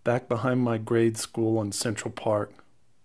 Back behind my grade school in Central Park,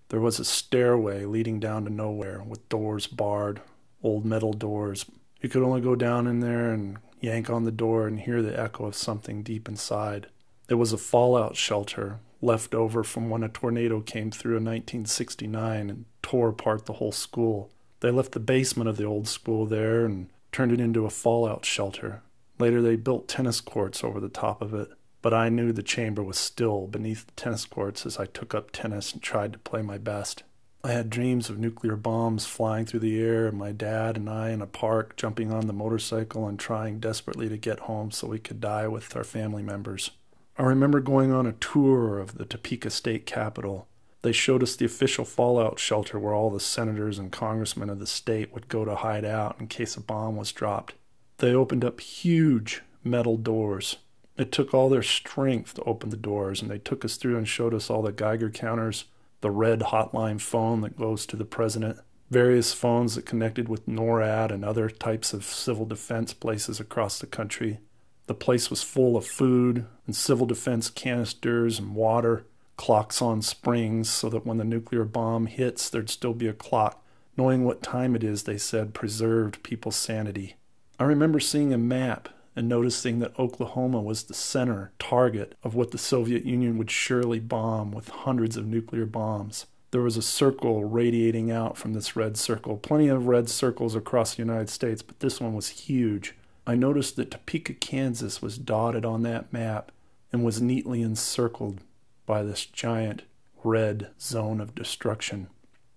there was a stairway leading down to nowhere with doors barred, old metal doors. You could only go down in there and yank on the door and hear the echo of something deep inside. It was a fallout shelter left over from when a tornado came through in 1969 and tore apart the whole school. They left the basement of the old school there and turned it into a fallout shelter. Later they built tennis courts over the top of it, but I knew the chamber was still beneath the tennis courts as I took up tennis and tried to play my best. I had dreams of nuclear bombs flying through the air and my dad and I in a park jumping on the motorcycle and trying desperately to get home so we could die with our family members. I remember going on a tour of the Topeka state capitol. They showed us the official fallout shelter where all the senators and congressmen of the state would go to hide out in case a bomb was dropped. They opened up huge metal doors. It took all their strength to open the doors, and they took us through and showed us all the Geiger counters, the red hotline phone that goes to the president, various phones that connected with NORAD and other types of civil defense places across the country. The place was full of food and civil defense canisters and water, clocks on springs so that when the nuclear bomb hits, there'd still be a clock. Knowing what time it is, they said, preserved people's sanity. I remember seeing a map and noticing that Oklahoma was the center target of what the Soviet Union would surely bomb with hundreds of nuclear bombs. There was a circle radiating out from this red circle, plenty of red circles across the United States, but this one was huge. I noticed that Topeka, Kansas was dotted on that map and was neatly encircled by this giant red zone of destruction.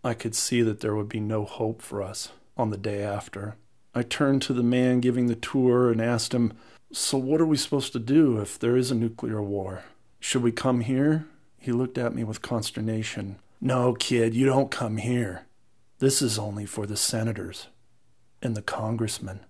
I could see that there would be no hope for us on the day after. I turned to the man giving the tour and asked him, "So what are we supposed to do if there is a nuclear war? Should we come here?" He looked at me with consternation. "No, kid, you don't come here. This is only for the senators and the congressmen."